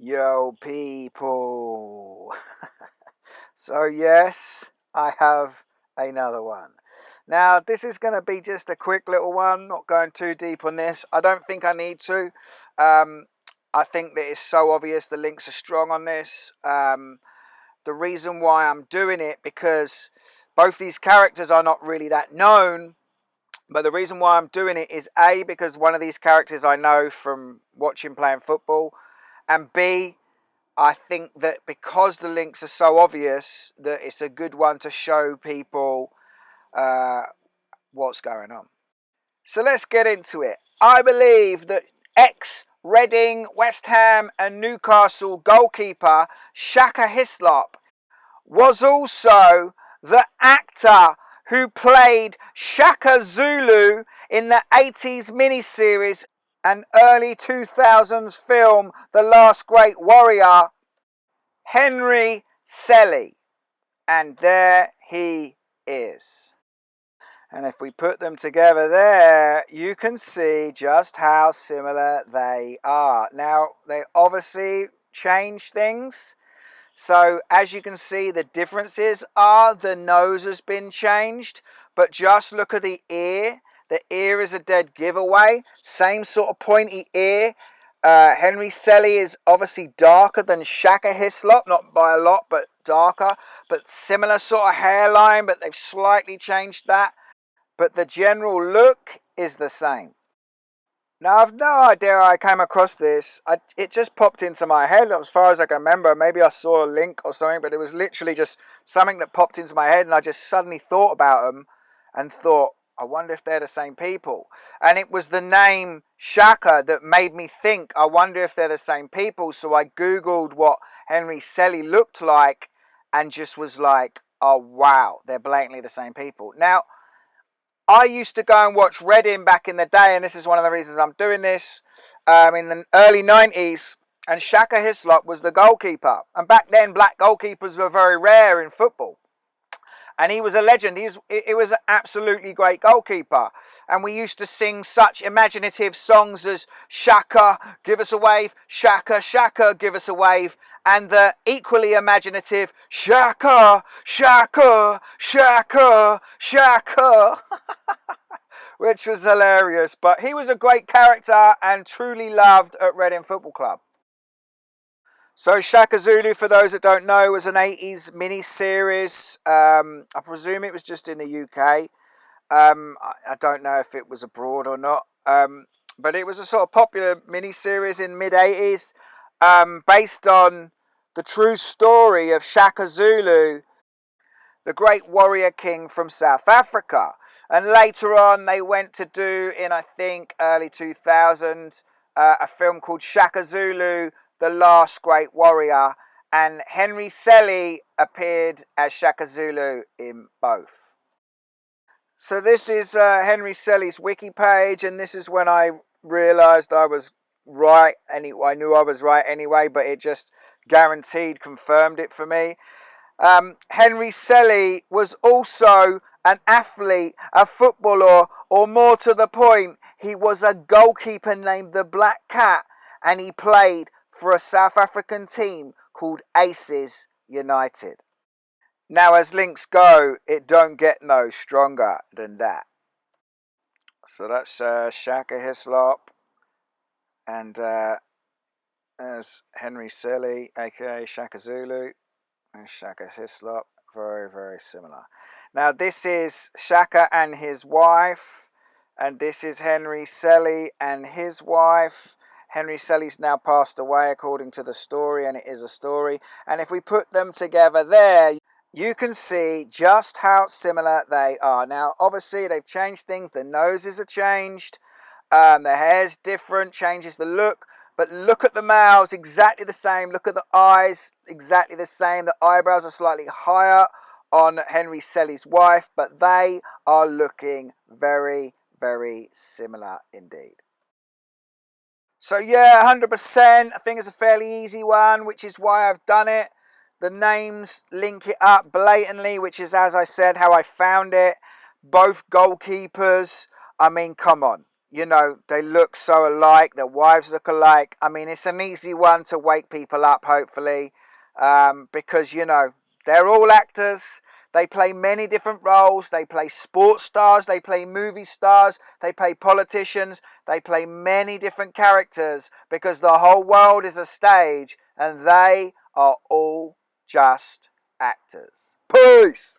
Yo, people. So, yes, I have another one. Now, this is going to be just a quick little one, not going too deep on this. I don't think I need to. I think that it's so obvious the links are strong on this. The reason why I'm doing it, because both these characters are not really that known. But the reason why I'm doing it is A, because one of these characters I know from watching playing football, and B, I think that because the links are so obvious, that it's a good one to show people what's going on. So let's get into it. I believe that ex-Reading, West Ham and Newcastle goalkeeper Shaka Hislop was also the actor who played Shaka Zulu in the 80s miniseries and early 2000s film The Last Great Warrior, Henry Cele. And there he is. And if we put them together there, you can see just how similar they are. Now, they obviously change things. So, as you can see, the differences are the nose has been changed. But just look at the ear. The ear is a dead giveaway. Same sort of pointy ear. Henry Cele is obviously darker than Shaka Hislop. Not by a lot, but darker. But similar sort of hairline, but they've slightly changed that. But the general look is the same. Now, I've no idea how I came across this. It just popped into my head as far as I can remember. Maybe I saw a link or something, but it was literally just something that popped into my head, and I just suddenly thought about them and thought, I wonder if they're the same people. And it was the name Shaka that made me think, I wonder if they're the same people. So I Googled what Henry Cele looked like and just was like, oh, wow, they're blatantly the same people. Now, I used to go and watch Reading back in the day, and this is one of the reasons I'm doing this, in the early 90s, and Shaka Hislop was the goalkeeper. And back then, black goalkeepers were very rare in football. And he was a legend. He was an absolutely great goalkeeper. And we used to sing such imaginative songs as Shaka, give us a wave, Shaka, Shaka, give us a wave. And the equally imaginative Shaka, Shaka, Shaka, Shaka. Which was hilarious. But he was a great character and truly loved at Reading Football Club. So Shaka Zulu, for those that don't know, was an 80s mini-series. I presume it was just in the UK. I don't know if it was abroad or not. But it was a sort of popular mini-series in mid-80s, based on the true story of Shaka Zulu, the great warrior king from South Africa. And later on, they went to do, in I think early 2000s, a film called Shaka Zulu, The Last Great Warrior, and Henry Cele appeared as Shaka Zulu in both. So this is Henry Cele's wiki page, and this is when I realised I was right. Anyway, I knew I was right anyway, but it just guaranteed confirmed it for me. Henry Cele was also an athlete, a footballer, or more to the point, he was a goalkeeper named the Black Cat, and he played for a South African team called Aces United. Now, as links go, it don't get no stronger than that. So that's Shaka Hislop, and there's Henry Cele, aka Shaka Zulu, and Shaka Hislop, very, very similar. Now, this is Shaka and his wife, and this is Henry Cele and his wife. Henry Cele's now passed away according to the story, and it is a story. And if we put them together there, you can see just how similar they are. Now, obviously, they've changed things. The noses are changed. The hair's different, changes the look. But look at the mouths, exactly the same. Look at the eyes, exactly the same. The eyebrows are slightly higher on Henry Cele's wife, but they are looking very, very similar indeed. So yeah, 100%. I think it's a fairly easy one, which is why I've done it. The names link it up blatantly, which is, as I said, how I found it. Both goalkeepers. I mean, come on. you know, they look so alike, their wives look alike. I mean, it's an easy one to wake people up, hopefully, because, you know, they're all actors. They play many different roles. They play sports stars. They play movie stars. They play politicians. They play many different characters because the whole world is a stage and they are all just actors. Peace!